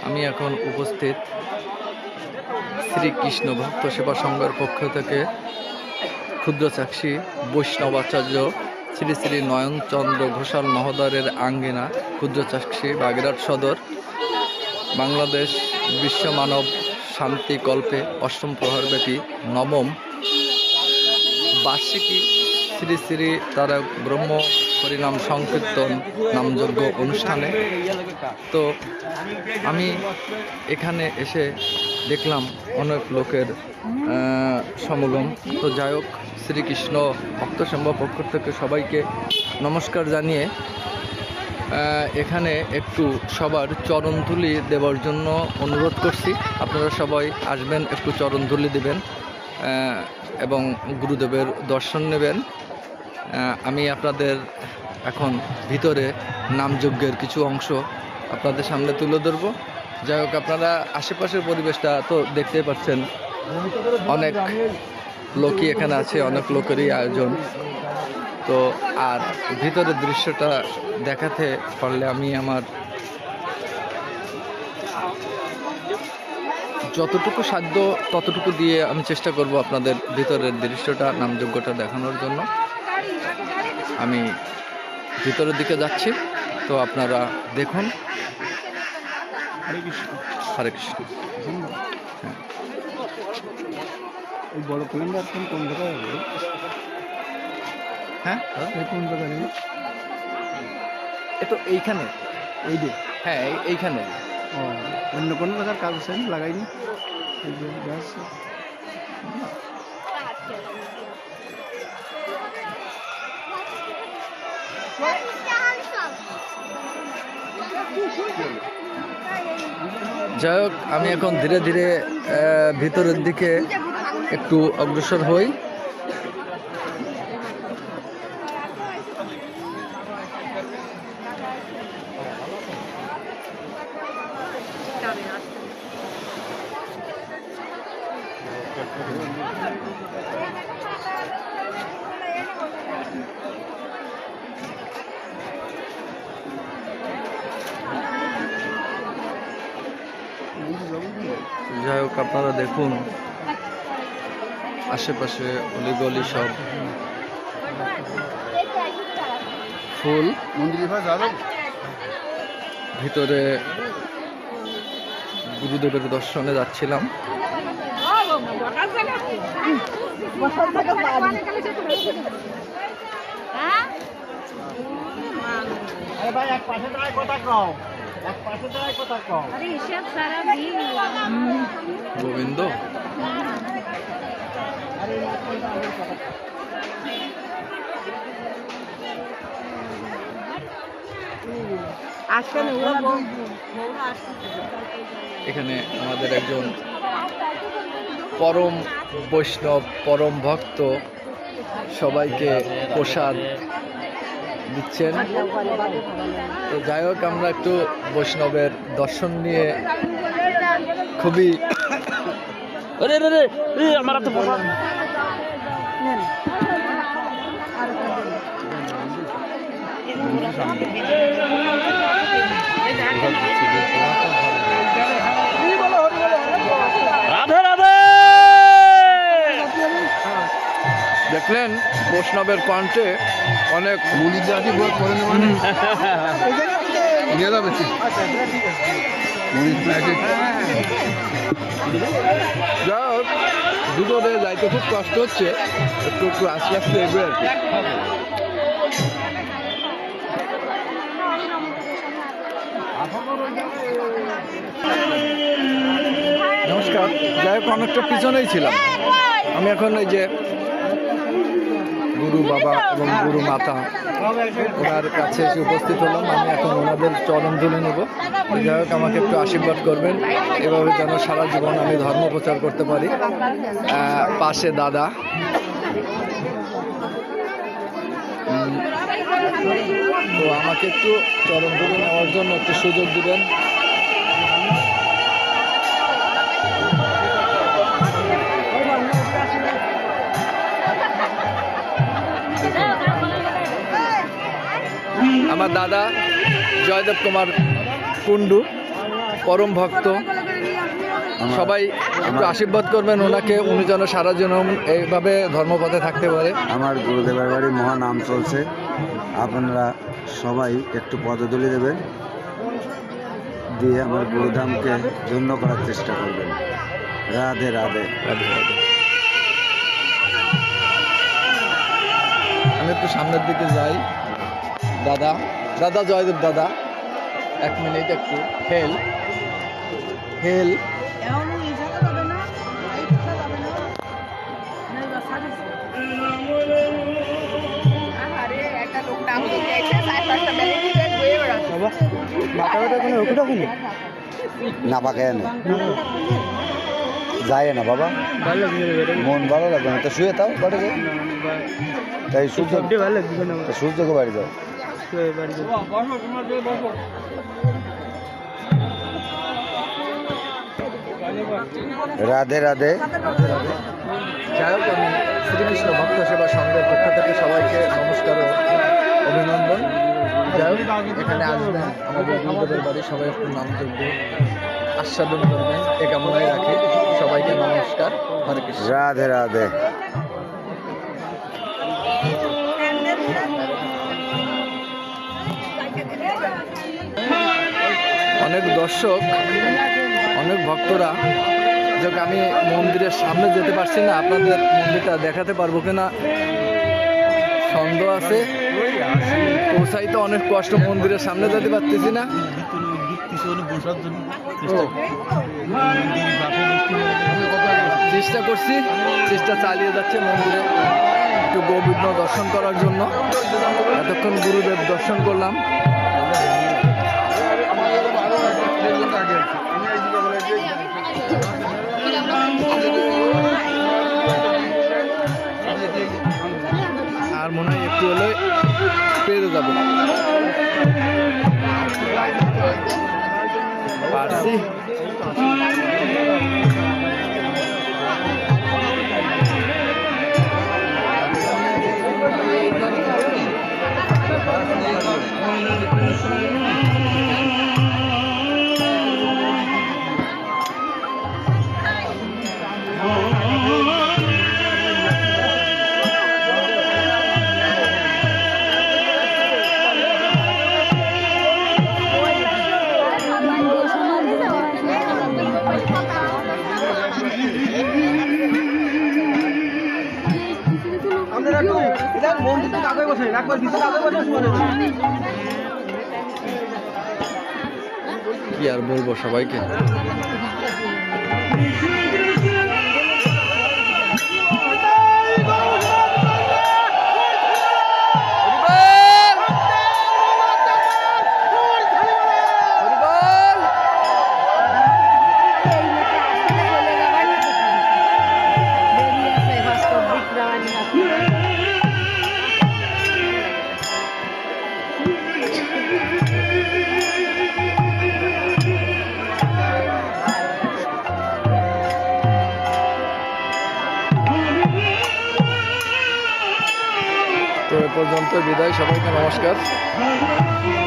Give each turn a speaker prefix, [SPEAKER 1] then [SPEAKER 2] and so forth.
[SPEAKER 1] আমি এখন উপস্থিত শ্রীকৃষ্ণ ভক্ত সেবা সংঘের পক্ষ থেকে ক্ষুদ্র চাক্ষী বৈষ্ণবাচার্য শ্রী শ্রী নয়নচন্দ্র ঘোষাল মহোদয়ের আঙ্গিনা ক্ষুদ্র চাক্ষী বাগেরহাট সদর বাংলাদেশ বিশ্ব মানব শান্তি কল্পে অষ্টম প্রহরব্যাপী নবম বার্ষিকী শ্রী শ্রী তারা ব্রহ্ম হরিনাম সংকীর্তন নামযজ্ঞ অনুষ্ঠানে। তো আমি এখানে এসে দেখলাম অনেক লোকের সমাগম। তো যাই হোক, শ্রীকৃষ্ণ ভক্ত সংঘ পক্ষ থেকে সবাইকে নমস্কার জানিয়ে এখানে একটু সবার চরণধুলি দেওয়ার জন্য অনুরোধ করছি। আপনারা সবাই আসবেন, একটু চরণধুলি দেবেন এবং গুরুদেবের দর্শন নেবেন। আমি আপনাদের এখন ভিতরে নামযজ্ঞের কিছু অংশ আপনাদের সামনে তুলে ধরবো। যাই হোক, আপনারা আশেপাশের পরিবেশটা তো দেখতেই পাচ্ছেন, অনেক লোকই এখানে আছে, অনেক লোকেরই আয়োজন। তো আর ভিতরের দৃশ্যটা দেখাতে পারলে আমি আমার যতটুকু সাধ্য ততটুকু দিয়ে আমি চেষ্টা করব আপনাদের ভিতরের দৃশ্যটা নামযজ্ঞটা দেখানোর জন্য। আমি ভিতরের দিকে যাচ্ছি, তো আপনারা দেখুন। হরে কৃষ্ণ, হরে কৃষ্ণ।
[SPEAKER 2] এই বড় ক্যালেন্ডার কোন জায়গায় হবে?
[SPEAKER 1] হ্যাঁ,
[SPEAKER 2] কোন জায়গায়?
[SPEAKER 1] এ তো এইখানে,
[SPEAKER 2] এই যে,
[SPEAKER 1] হ্যাঁ এইখানে।
[SPEAKER 2] ও, অন্য কোনো জায়গার কাজ আছে লাগাইনি? এই যে ব্যাস।
[SPEAKER 1] যাই হোক, আমি এখন ধীরে ধীরে ভিতরের দিকে একটু অগ্রসর হই। যাই হোক, আপনারা দেখুন আশেপাশে অলিগলি সব ফুল। ভিতরে গুরুদেবের দর্শনে যাচ্ছিলাম। গোবিন্দ এখানে আমাদের একজন পরম বৈষ্ণব, পরম ভক্ত সবাইকে প্রসাদ দিচ্ছেন। তো যাই হোক, আমরা একটু বৈষ্ণবের দর্শন নিয়ে খুবই
[SPEAKER 2] আমার তো
[SPEAKER 1] দেখলেন বৈষ্ণবের কণ্ঠে অনেক
[SPEAKER 2] যাই
[SPEAKER 1] হোক, ভিতরে যাইতে খুব কষ্ট হচ্ছে, একটু একটু আস্তে আস্তে এগোবে আর কি। নমস্কার। যাই হোক, অনেকটা পিছনেই ছিলাম আমি। এখন এই যে গুরু বাবা এবং গুরু মাতা ওনার কাছে এসে উপস্থিত হলাম। আমি এখন ওনাদের চরণ ধুলে নেব। যাই হোক, আমাকে একটু আশীর্বাদ করবেন, এভাবে যেন সারা জীবন আমি ধর্ম প্রচার করতে পারি। পাশে দাদা, তো আমাকে একটু চরণ ধুলে নেওয়ার জন্য একটু সুযোগ দিবেন। আমার দাদা জয়দেব কুমার কুন্ডু, পরম ভক্ত। সবাই একটু আশীর্বাদ করবেন ওনাকে, উনি যেন সারা জীবন এইভাবে ধর্মপথে থাকতে পারে।
[SPEAKER 3] আমার গুরুদেবের বাড়ি মহানাম চলছে, আপনারা সবাই একটু পদধূলি দেবেন, দিয়ে আমার গুরুধামকে ধন্য করার চেষ্টা করবেন। রাধে রাধে।
[SPEAKER 1] রাধে রাধে। আমি একটু সামনের দিকে যাই। দাদা, দাদা জয়দেব দাদা, 1 মিনিট একটু হেল্প হেল্প।
[SPEAKER 3] না পাকে না যায় না বাবা, মন ভালো লাগবে না তো শুয়ে তাও বাড়ি যাও, তাই সূর্যকে বাড়ি যাও। রাধে রাধে।
[SPEAKER 1] যাই হোক, আমি শ্রীকৃষ্ণ ভক্ত সেবা সংঘের পক্ষ থেকে সবাইকে নমস্কার ও অভিনন্দন। যাই হোক, এখানে আসবেন আমাদের গুরুদেবের বাড়ি, সবাই একটু নামযোগ্য আস্বাদন করবেন এ কামনায় রাখি। সবাইকে নমস্কার, হরে কৃষ্ণ।
[SPEAKER 3] রাধে রাধে।
[SPEAKER 1] অনেক দর্শক, অনেক ভক্তরা, যাকে আমি মন্দিরের সামনে যেতে পারছি না, আপনাদের মন্দিরটা দেখাতে পারবো কিনা সন্দেহ আছে। পৌঁছাইতে অনেক কষ্ট, মন্দিরের সামনে যেতে পারতেছি না। চেষ্টা করছি, চেষ্টা চালিয়ে যাচ্ছে মন্দিরে একটু গোবিন্দ দর্শন করার জন্য। এতক্ষণ গুরুদেব দর্শন করলাম। আর মনে হয় একটু হলে পেরে যাবো, পারছি। কি আর বলবো সবাইকে। তো এ পর্যন্ত বিদায়, সবাইকে নমস্কার।